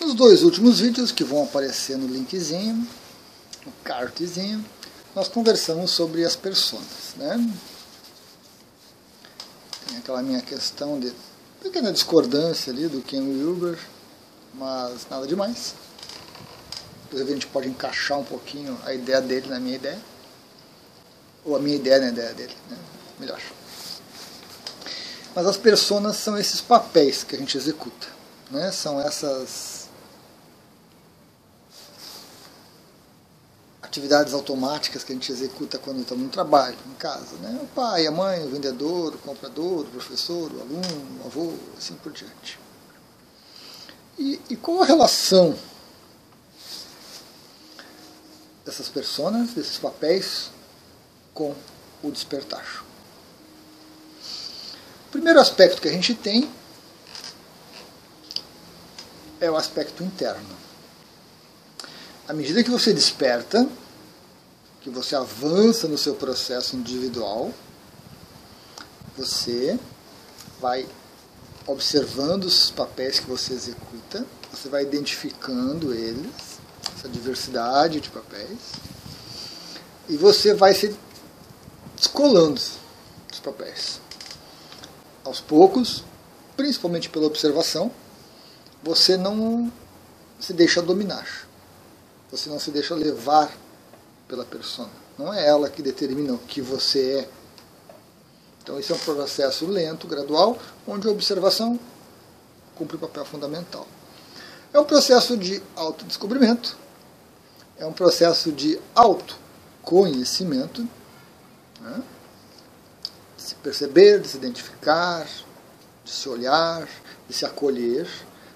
Nos dois últimos vídeos, que vão aparecer no linkzinho, no cardzinho, nós conversamos sobre as personas, né? Tem aquela minha questão de pequena discordância ali do Ken Wilber, mas nada demais. Inclusive a gente pode encaixar um pouquinho a ideia dele na minha ideia, ou a minha ideia na ideia dele, né? Melhor. Mas as personas são esses papéis que a gente executa, né? São essas atividades automáticas que a gente executa quando estamos no trabalho, em casa, né? O pai, a mãe, o vendedor, o comprador, o professor, o aluno, o avô, assim por diante. E qual a relação dessas personas, desses papéis, com o despertar? O primeiro aspecto que a gente tem é o aspecto interno. À medida que você desperta, que você avança no seu processo individual, você vai observando os papéis que você executa, você vai identificando eles, essa diversidade de papéis, e você vai se descolando dos papéis. Aos poucos, principalmente pela observação, você não se deixa dominar. Você não se deixa levar pela persona. Não é ela que determina o que você é. Então esse é um processo lento, gradual, onde a observação cumpre um papel fundamental. É um processo de autodescobrimento, é um processo de autoconhecimento, né? De se perceber, de se identificar, de se olhar, de se acolher.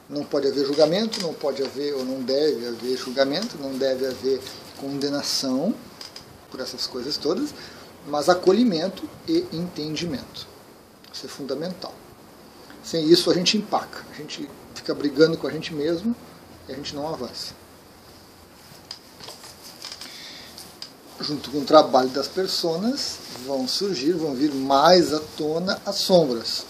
Não pode haver julgamento, não pode haver ou não deve haver julgamento, não deve haver condenação por essas coisas todas, mas acolhimento e entendimento. Isso é fundamental. Sem isso a gente empaca, a gente fica brigando com a gente mesmo e a gente não avança. Junto com o trabalho das personas, vão vir mais à tona as sombras,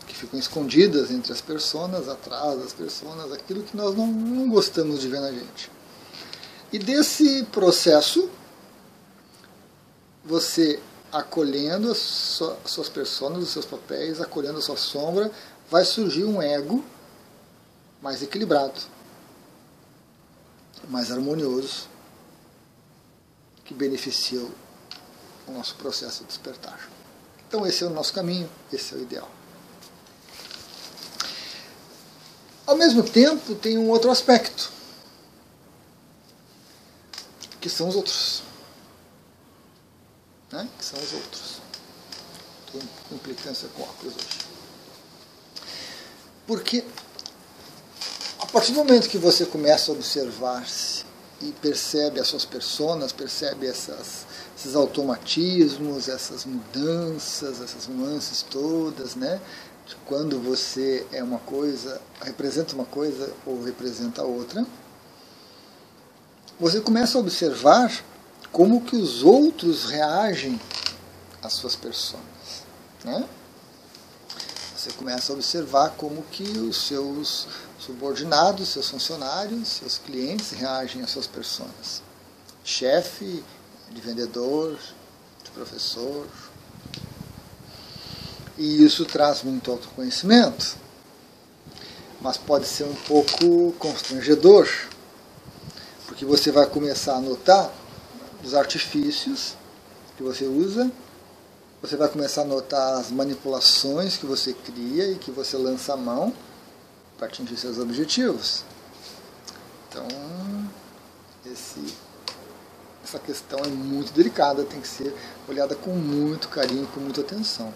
que ficam escondidas entre as personas, atrás das personas, aquilo que nós não gostamos de ver na gente. E desse processo, você acolhendo as suas personas, os seus papéis, acolhendo a sua sombra, vai surgir um ego mais equilibrado, mais harmonioso, que beneficia o nosso processo de despertar. Então esse é o nosso caminho, esse é o ideal. Ao mesmo tempo, tem um outro aspecto, que são os outros. Né? Que são os outros. Estou com implicância com óculos hoje. Porque, a partir do momento que você começa a observar-se e percebe as suas personas, percebe esses automatismos, essas mudanças, essas nuances todas, né? De quando você é uma coisa, representa uma coisa ou representa outra, você começa a observar como que os outros reagem às suas personas, né? Você começa a observar como que os seus subordinados, seus funcionários, seus clientes reagem às suas personas. Chefe, de vendedor, de professor. E isso traz muito autoconhecimento, mas pode ser um pouco constrangedor, porque você vai começar a notar os artifícios que você usa, você vai começar a notar as manipulações que você cria e que você lança a mão para atingir seus objetivos. Então, essa questão é muito delicada, tem que ser olhada com muito carinho, com muita atenção.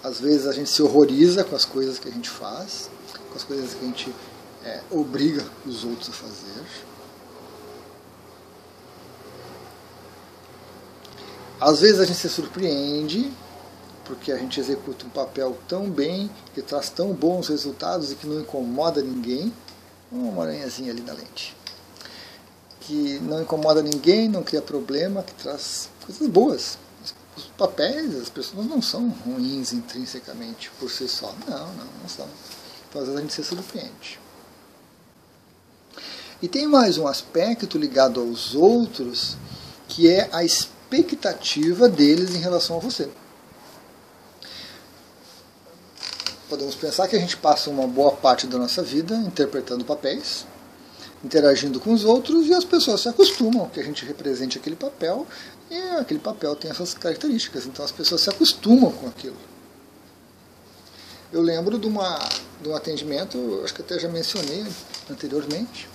Às vezes a gente se horroriza com as coisas que a gente faz, com as coisas que a gente obriga os outros a fazer. Às vezes a gente se surpreende, porque a gente executa um papel tão bem, que traz tão bons resultados e que não incomoda ninguém. Uma aranhazinha ali na lente. Que não incomoda ninguém, não cria problema, que traz coisas boas. Os papéis, as pessoas não são ruins intrinsecamente por si só. Não são. Então, às vezes a gente se surpreende. E tem mais um aspecto ligado aos outros, que é a expectativa deles em relação a você. Podemos pensar que a gente passa uma boa parte da nossa vida interpretando papéis, interagindo com os outros, e as pessoas se acostumam que a gente represente aquele papel, e aquele papel tem essas características, então as pessoas se acostumam com aquilo. Eu lembro de um atendimento, acho que até já mencionei anteriormente,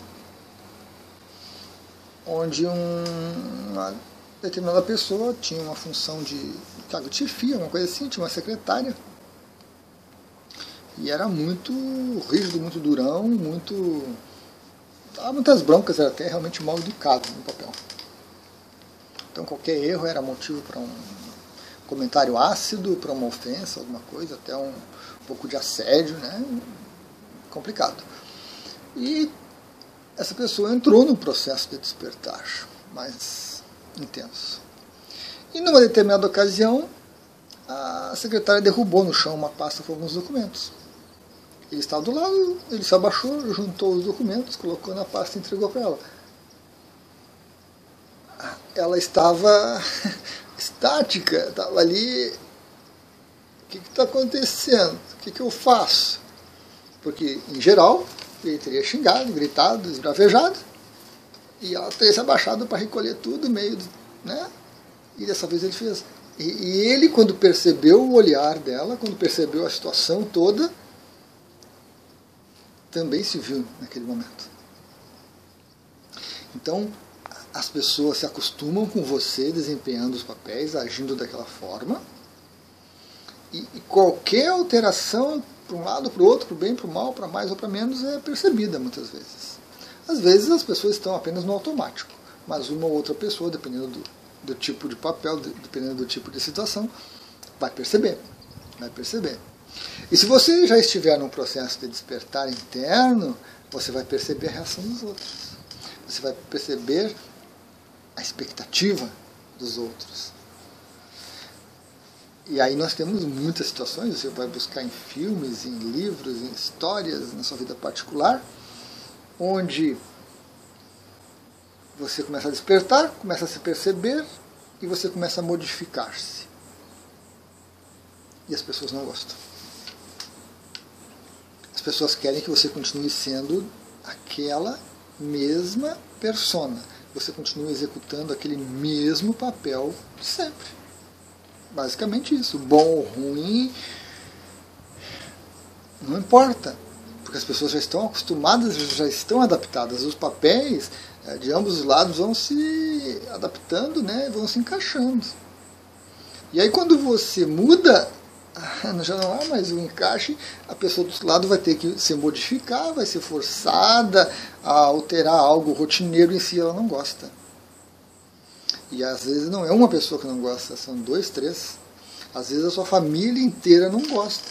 onde uma determinada pessoa tinha uma função de cargo de chefia, uma coisa assim, tinha uma secretária, e era muito rígido, muito durão, dava muitas broncas, era até realmente mal educado no papel. Então qualquer erro era motivo para um comentário ácido, para uma ofensa, alguma coisa, até um pouco de assédio, né? Complicado. E essa pessoa entrou num processo de despertar mais intenso. E numa determinada ocasião, a secretária derrubou no chão uma pasta com alguns documentos. Ele estava do lado, ele se abaixou, juntou os documentos, colocou na pasta e entregou para ela. Ela estava estática, estava ali. O que está acontecendo? O que eu faço? Porque, em geral, ele teria xingado, gritado, esbravejado, e ela teria se abaixado para recolher tudo, meio, né? E dessa vez ele fez. E ele, quando percebeu o olhar dela, quando percebeu a situação toda, também se viu naquele momento. Então, as pessoas se acostumam com você desempenhando os papéis, agindo daquela forma, e qualquer alteração para um lado, para o outro, para o bem, para o mal, para mais ou para menos, é percebida muitas vezes. Às vezes as pessoas estão apenas no automático, mas uma ou outra pessoa, dependendo do tipo de papel, dependendo do tipo de situação, vai perceber. Vai perceber. E se você já estiver num processo de despertar interno, você vai perceber a reação dos outros. Você vai perceber a expectativa dos outros. E aí nós temos muitas situações, você vai buscar em filmes, em livros, em histórias, na sua vida particular, onde você começa a despertar, começa a se perceber e você começa a modificar-se. E as pessoas não gostam. As pessoas querem que você continue sendo aquela mesma persona. Você continue executando aquele mesmo papel de sempre. Basicamente isso. Bom ou ruim, não importa. Porque as pessoas já estão acostumadas, já estão adaptadas. Os papéis de ambos os lados vão se adaptando, né? Vão se encaixando. E aí quando você muda, já não há mais o encaixe, a pessoa do outro lado vai ter que se modificar, vai ser forçada a alterar algo rotineiro em si, ela não gosta. E às vezes não é uma pessoa que não gosta, são 2, 3. Às vezes a sua família inteira não gosta.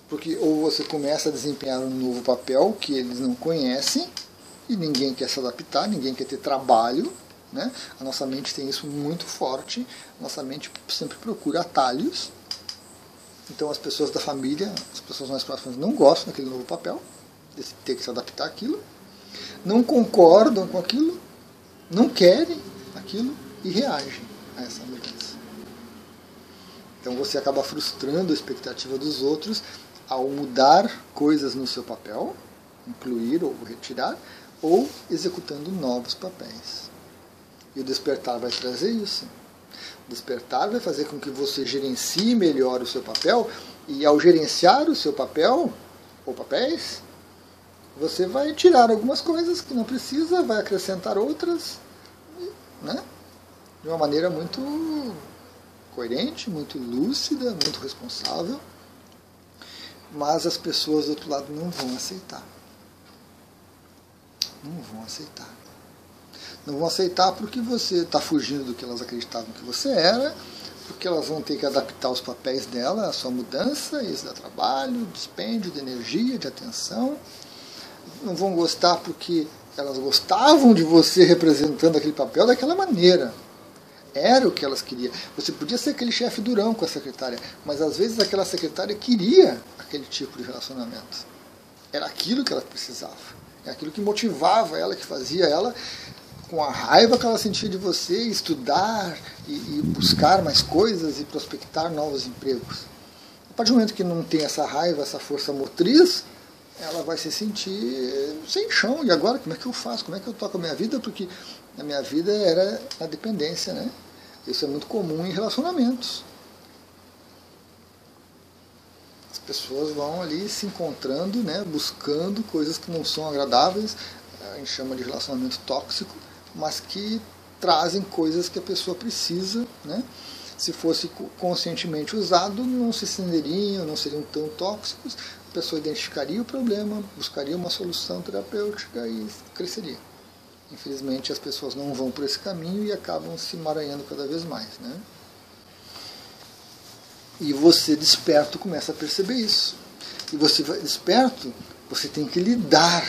Porque ou você começa a desempenhar um novo papel que eles não conhecem, e ninguém quer se adaptar, ninguém quer ter trabalho, né? A nossa mente tem isso muito forte, a nossa mente sempre procura atalhos. Então as pessoas da família, as pessoas mais próximas não gostam daquele novo papel, de ter que se adaptar àquilo, não concordam com aquilo, não querem aquilo e reagem a essa mudança. Então você acaba frustrando a expectativa dos outros ao mudar coisas no seu papel, incluir ou retirar, ou executando novos papéis. E o despertar vai trazer isso. O despertar vai fazer com que você gerencie melhor o seu papel, e ao gerenciar o seu papel, ou papéis, você vai tirar algumas coisas que não precisa, vai acrescentar outras, né? De uma maneira muito coerente, muito lúcida, muito responsável, mas as pessoas do outro lado não vão aceitar. Não vão aceitar. Não vão aceitar porque você está fugindo do que elas acreditavam que você era, porque elas vão ter que adaptar os papéis dela à sua mudança, isso dá trabalho, dispêndio de energia, de atenção. Não vão gostar porque elas gostavam de você representando aquele papel daquela maneira. Era o que elas queriam. Você podia ser aquele chefe durão com a secretária, mas às vezes aquela secretária queria aquele tipo de relacionamento. Era aquilo que ela precisava. Era aquilo que motivava ela, que fazia ela, com a raiva que ela sentia de você, estudar e buscar mais coisas e prospectar novos empregos. A partir do momento que não tem essa raiva, essa força motriz, ela vai se sentir sem chão. E agora, como é que eu faço? Como é que eu toco a minha vida? Porque a minha vida era na dependência, né? Isso é muito comum em relacionamentos. As pessoas vão ali se encontrando, né? Buscando coisas que não são agradáveis, a gente chama de relacionamento tóxico, mas que trazem coisas que a pessoa precisa, né? Se fosse conscientemente usado, não se estenderiam, não seriam tão tóxicos, a pessoa identificaria o problema, buscaria uma solução terapêutica e cresceria. Infelizmente, as pessoas não vão por esse caminho e acabam se emaranhando cada vez mais, né? E você, desperto, começa a perceber isso. E você, desperto, você tem que lidar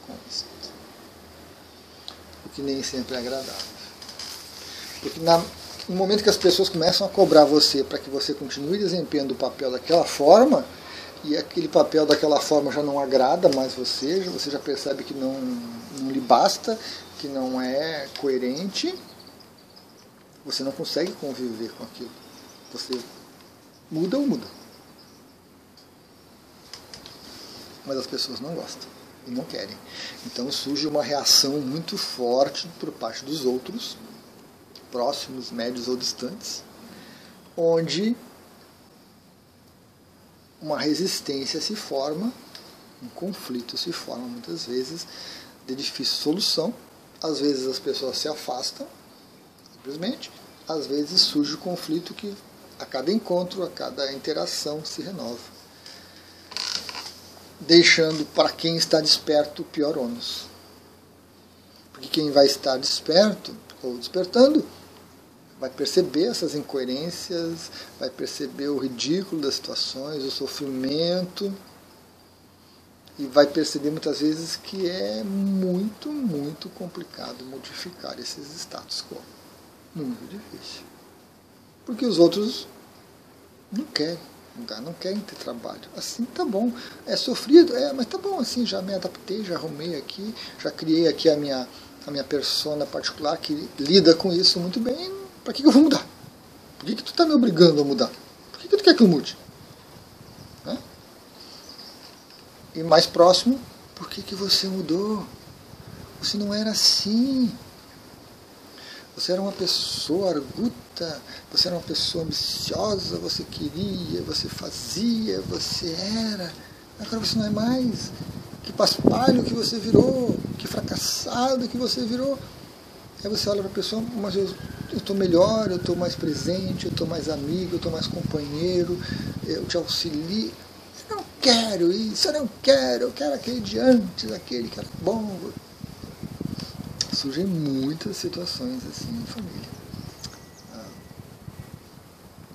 com isso. O que nem sempre é agradável. Porque no momento que as pessoas começam a cobrar você para que você continue desempenhando o papel daquela forma, e aquele papel daquela forma já não agrada mais você já percebe que não lhe basta, que não é coerente, você não consegue conviver com aquilo. Você muda ou muda. Mas as pessoas não gostam e não querem. Então surge uma reação muito forte por parte dos outros, próximos, médios ou distantes, onde uma resistência se forma, um conflito se forma muitas vezes de difícil solução. Às vezes as pessoas se afastam, simplesmente. Às vezes surge o conflito que a cada encontro, a cada interação se renova, deixando para quem está desperto o pior ônus. Porque quem vai estar desperto ou despertando vai perceber essas incoerências, vai perceber o ridículo das situações, o sofrimento, e vai perceber muitas vezes que é muito, muito complicado modificar esses status quo. Muito difícil. Porque os outros não querem mudar, não querem ter trabalho. Assim tá bom, é sofrido, mas tá bom, assim, já me adaptei, já arrumei aqui, já criei aqui a minha persona particular que lida com isso muito bem. Para que eu vou mudar? Por que tu está me obrigando a mudar? Por que tu quer que eu mude? Né? E mais próximo, por que você mudou? Você não era assim. Você era uma pessoa arguta, você era uma pessoa ambiciosa, você queria, você fazia, você era. Agora você não é mais. Que paspalho que você virou, que fracassado que você virou. Aí você olha para a pessoa, mas eu estou melhor, eu estou mais presente, eu estou mais amigo, eu estou mais companheiro, eu te auxilio. Eu não quero isso, eu quero aquele de antes, aquele que era bom. Surgem muitas situações assim em família.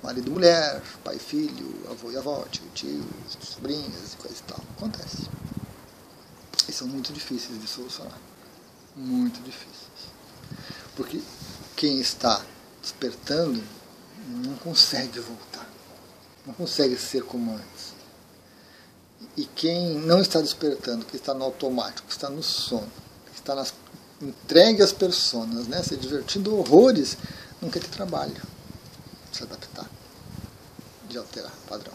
Marido e mulher, pai e filho, avô e avó, tio, sobrinhas e coisa e tal. Acontece. E são muito difíceis de solucionar. Muito difíceis. Porque quem está despertando não consegue voltar. Não consegue ser como antes. E quem não está despertando, que está no automático, que está no sono, que está entregue às personas, né, se divertindo horrores, não quer ter trabalho de se adaptar, de alterar o padrão.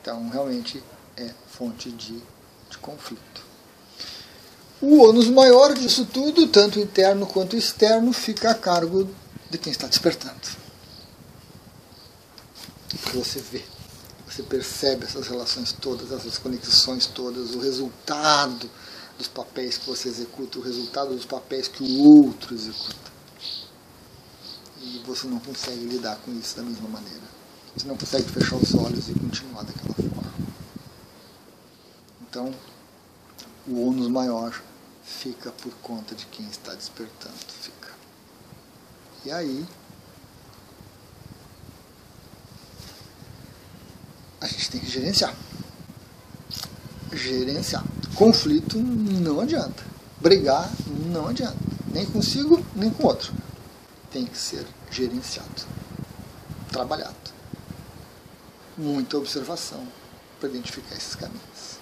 Então, realmente é fonte de conflito. O ônus maior disso tudo, tanto interno quanto externo, fica a cargo de quem está despertando. Você vê, você percebe essas relações todas, essas conexões todas, o resultado dos papéis que você executa, o resultado dos papéis que o outro executa. E você não consegue lidar com isso da mesma maneira. Você não consegue fechar os olhos e continuar daquela forma. Então, o ônus maior fica por conta de quem está despertando. Fica. E aí, a gente tem que gerenciar. Gerenciar. Conflito não adianta. Brigar não adianta. Nem consigo, nem com outro. Tem que ser gerenciado. Trabalhado. Muita observação. para identificar esses caminhos.